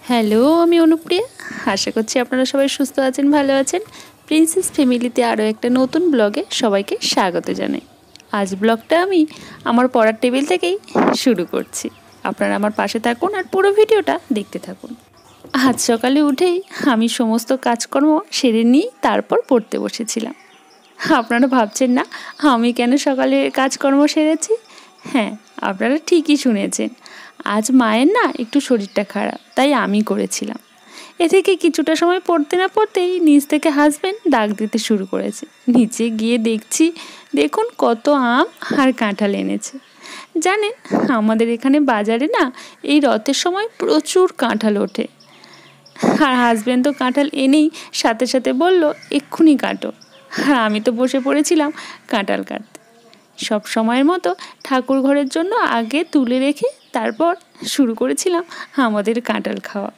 Hello, আমি অনুপ্রিয়া। আশা করছি আপনারা সবাই সুস্থ আছেন, ভালো আছেন। প্রিন্সেস ফ্যামিলিতে আরও একটা নতুন ব্লগে সবাইকে স্বাগত জানাই। আজ ব্লগটা আমি আমার পড়ার টেবিল থেকেই শুরু করছি। আপনারা আমার পাশে থাকুন আর পুরো ভিডিওটা দেখতে থাকুন। আজ সকালে উঠেই আমি সমস্ত কাজকর্ম সেরে নিয়ে তারপর পড়তে বসেছিলাম। আপনারা ভাবছেন না আমি কেন সকালে কাজকর্ম সেরেছি? হ্যাঁ, আপনারা ঠিকই শুনেছেন। আজ মায়ের না একটু শরীরটা খারাপ, তাই আমি করেছিলাম। এ থেকে কিছুটা সময় পড়তে না পড়তেই নিচ থেকে হাজবেন্ড ডাক দিতে শুরু করেছে। নিচে গিয়ে দেখুন কত আম আর কাঁঠাল এনেছে। জানেন, আমাদের এখানে বাজারে না এই রথের সময় প্রচুর কাঁঠাল ওঠে। আর হাজবেন্ড তো কাঁঠাল এনেই সাথে সাথে বলল, এক্ষুনি কাটো। আর আমি তো বসে পড়েছিলাম কাঁঠাল কাটতে। সব সময়ের মতো ঠাকুর ঘরের জন্য আগে তুলে রেখে তারপর শুরু করেছিলাম আমাদের কাঁঠাল খাওয়া।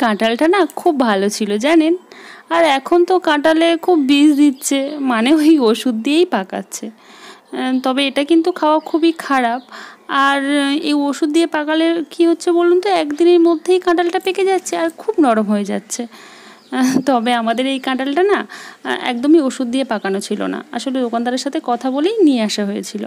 কাঁঠালটা না খুব ভালো ছিল জানেন। আর এখন তো কাঁঠালে খুব বীজ দিচ্ছে, মানে ওই ওষুধ দিয়েই পাকাচ্ছে। তবে এটা কিন্তু খাওয়া খুবই খারাপ। আর এই ওষুধ দিয়ে পাকালে কী হচ্ছে বলুন তো, একদিনের মধ্যেই কাঁঠালটা পেকে যাচ্ছে আর খুব নরম হয়ে যাচ্ছে। তবে আমাদের এই কাঁঠালটা না একদমই ওষুধ দিয়ে পাকানো ছিল না, আসলে দোকানদারের সাথে কথা বলেই নিয়ে আসা হয়েছিল।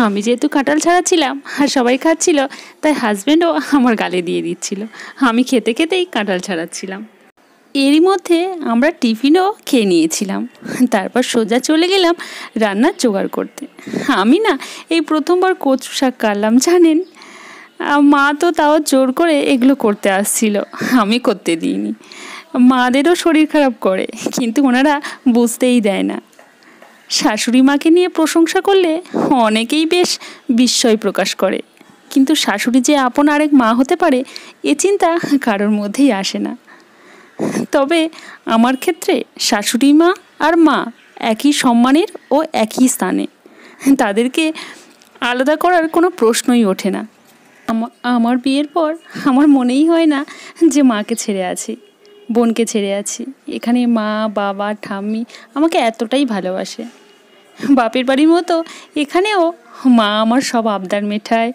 আমি যেহেতু কাঁঠাল ছাড়াচ্ছিলাম আর সবাই খাচ্ছিল, তাই হাজব্যান্ডও আমার গালে দিয়ে দিচ্ছিল। আমি খেতে খেতেই কাঁঠাল ছাড়াচ্ছিলাম। এরই মধ্যে আমরা টিফিনও খেয়ে নিয়েছিলাম। তারপর সোজা চলে গেলাম রান্নার জোগাড় করতে। আমি না এই প্রথমবার কচু শাক কাটলাম জানেন। মা তো তাও জোর করে এগুলো করতে আসছিল, আমি করতে দিইনি। মাদেরও শরীর খারাপ করে, কিন্তু ওনারা বুঝতেই দেয় না। শাশুড়ি মাকে নিয়ে প্রশংসা করলে অনেকেই বেশ বিস্ময় প্রকাশ করে, কিন্তু শাশুড়ি যে আপন আরেক মা হতে পারে এ চিন্তা কারোর মধ্যেই আসে না। তবে আমার ক্ষেত্রে শাশুড়ি মা আর মা একই সম্মানের ও একই স্থানে, তাদেরকে আলাদা করার কোনো প্রশ্নই ওঠে না। আমার বিয়ের পর আমার মনেই হয় না যে মাকে ছেড়ে আছি, বোনকে ছেড়ে আছি। এখানে মা, বাবা, ঠাম্মি আমাকে এতটাই ভালোবাসে। বাপের বাড়ির মতো এখানেও মা আমার সব আবদার মেটায়।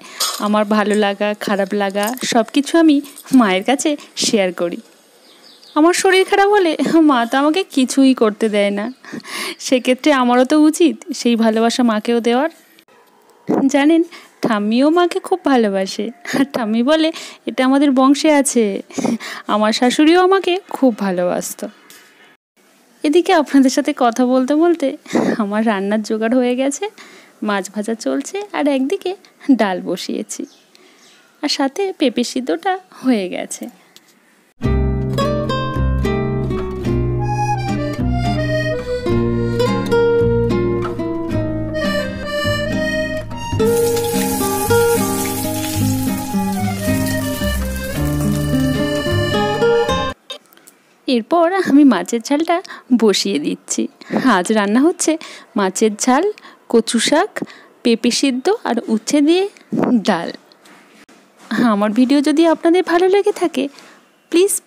আমার ভালো লাগা, খারাপ লাগা সব কিছু আমি মায়ের কাছে শেয়ার করি। আমার শরীর খারাপ হলে মা তো আমাকে কিছুই করতে দেয় না। সেক্ষেত্রে আমারও তো উচিত সেই ভালোবাসা মাকেও দেওয়ার। জানেন, ঠাম্মিও মাকে খুব ভালোবাসে। আর ঠাম্মি বলে এটা আমাদের বংশে আছে। আমার শাশুড়িও আমাকে খুব ভালোবাসতো। এদিকে আপনাদের সাথে কথা বলতে বলতে আমার রান্নার জোগাড় হয়ে গেছে। মাছ ভাজা চলছে আর একদিকে ডাল বসিয়েছি, আর সাথে পেঁপে সিদ্ধটা হয়ে গেছে। এরপর আমি মাছের ঝালটা বসিয়ে দিচ্ছি। আজ রান্না হচ্ছে মাছের ঝাল, কচু শাক, পেঁপে সিদ্ধ আর উচ্ছে দিয়ে ডাল। আমার ভিডিও যদি আপনাদের ভালো লেগে থাকে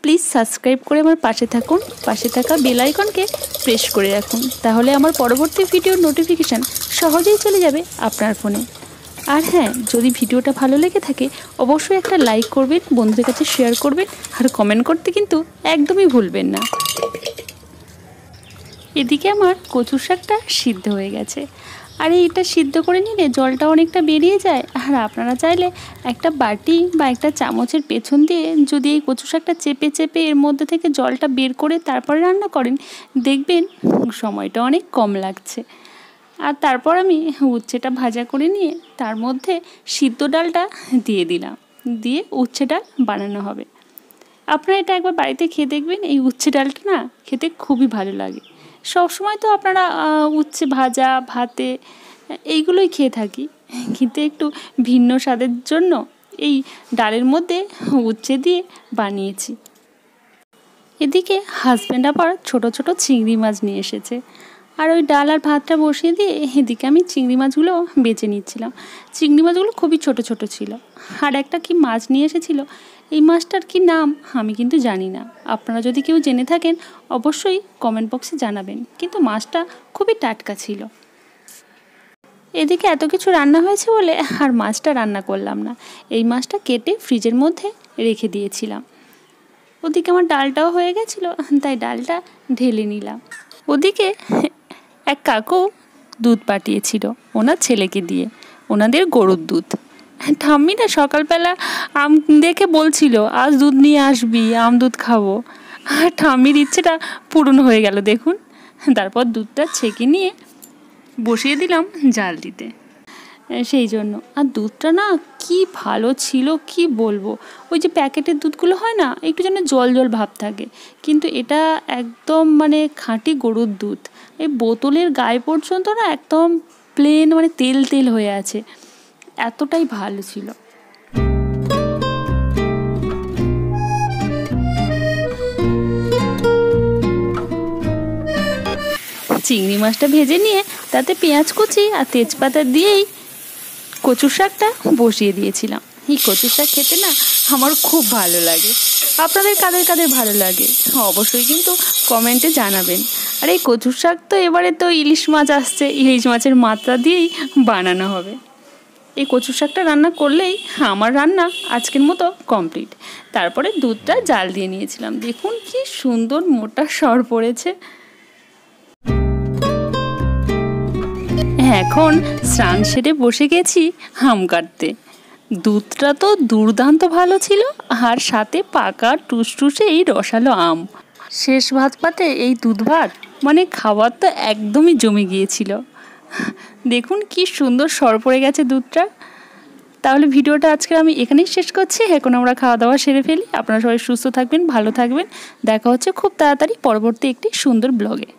প্লিজ সাবস্ক্রাইব করে আমার পাশে থাকুন। পাশে থাকা বেল আইকনকে প্রেস করে রাখুন, তাহলে আমার পরবর্তী ভিডিওর নোটিফিকেশান সহজেই চলে যাবে আপনার ফোনে। আর হ্যাঁ, যদি ভিডিওটা ভালো লেগে থাকে অবশ্যই একটা লাইক করবেন, বন্ধুদের কাছে শেয়ার করবেন আর কমেন্ট করতে কিন্তু একদমই ভুলবেন না। এদিকে আমার কচু শাকটা সিদ্ধ হয়ে গেছে। আর এইটা সিদ্ধ করে নিলে জলটা অনেকটা বেরিয়ে যায়। আর আপনারা চাইলে একটা বাটি বা একটা চামচের পেছন দিয়ে যদি এই কচু শাকটা চেপে চেপে এর মধ্যে থেকে জলটা বের করে তারপরে রান্না করেন, দেখবেন সময়টা অনেক কম লাগছে। আর তারপর আমি উচ্ছেটা ভাজা করে নিয়ে তার মধ্যে সিদ্ধ ডালটা দিয়ে দিলাম, দিয়ে উচ্ছে ডাল বানানো হবে। আপনারা এটা একবার বাড়িতে খেয়ে দেখবেন। এই উচ্ছে ডালটা না খেতে খুবই ভালো লাগে। সবসময় তো আপনারা উচ্ছে ভাজা ভাতে এইগুলোই খেয়ে থাকি, কিন্তু একটু ভিন্ন স্বাদের জন্য এই ডালের মধ্যে উচ্ছে দিয়ে বানিয়েছি। এদিকে হাজব্যান্ড আবার ছোট ছোট চিংড়ি মাছ নিয়ে এসেছে, আর ওই ডাল আর ভাতটা বসিয়ে দিয়ে এদিকে আমি চিংড়ি মাছগুলো বেছে নিচ্ছিলাম। চিংড়ি মাছগুলো খুবই ছোট ছোট ছিল। আর একটা কি মাছ নিয়ে এসেছিল, এই মাছটার কি নাম আমি কিন্তু জানি না, আপনারা যদি কেউ জেনে থাকেন অবশ্যই কমেন্ট বক্সে জানাবেন, কিন্তু মাছটা খুবই টাটকা ছিল। এদিকে এত কিছু রান্না হয়েছে বলে আর মাছটা রান্না করলাম না, এই মাছটা কেটে ফ্রিজের মধ্যে রেখে দিয়েছিলাম। ওদিকে আমার ডালটাও হয়ে গেছিলো, তাই ডালটা ঢেলে নিলাম। ওদিকে এক কাকু দুধ পাঠিয়েছিল ওনার ছেলেকে দিয়ে, ওনাদের গরুর দুধ। ঠাম্মি না সকালবেলা আম দেখে বলছিল আজ দুধ নিয়ে আসবি, আম দুধ খাবো। আর ঠাম্মির ইচ্ছেটা পূরণ হয়ে গেল দেখুন। তারপর দুধটা ছেঁকে নিয়ে বসিয়ে দিলাম জাল দিতে, সেই জন্য। আর দুধটা না কি ভালো ছিল কি বলবো, ওই যে প্যাকেটের দুধগুলো হয় না একটু যেন জল জল ভাব থাকে, কিন্তু এটা একদম মানে খাঁটি গরুর দুধ। এই বোতলের গায়ে পর্যন্ত না একদম প্লেন মানে তেল তেল হয়ে আছে, এতটাই ভালো ছিল। চিংড়ি মাছটা ভেজে নিয়ে তাতে পেঁয়াজ কুচি আর তেজপাতা দিয়েই কচুর শাকটা বসিয়ে দিয়েছিলাম। এই কচুর শাক খেতে না আমার খুব ভালো লাগে, আপনাদের কাদের কাদের ভালো লাগে অবশ্যই কিন্তু কমেন্টে জানাবেন। আর এই কচুর শাক তো এবারে তো ইলিশ মাছ আসছে, ইলিশ মাছের মাত্রা দিয়েই বানানো হবে। এই কচুর শাকটা রান্না করলেই আমার রান্না আজকের মতো কমপ্লিট। তারপরে দুধটা জাল দিয়ে নিয়েছিলাম, দেখুন কি সুন্দর মোটা সর পড়েছে। এখন স্নান সেরে বসে গেছি আম কাটতে। দুধটা তো দুর্দান্ত ভালো ছিল, আর সাথে পাকা টুসটুসে এই রসালো আম। শেষ ভাত পাতে এই দুধ ভাত মানে খাবার তো একদমই জমে গিয়েছিল। দেখুন কি সুন্দর সর পড়ে গেছে দুধটা। তাহলে ভিডিওটা আজকে আমি এখানেই শেষ করছি। এখন আমরা খাওয়া দাওয়া সেরে ফেলি। আপনারা সবাই সুস্থ থাকবেন, ভালো থাকবেন। দেখা হচ্ছে খুব তাড়াতাড়ি পরবর্তী একটি সুন্দর ব্লগে।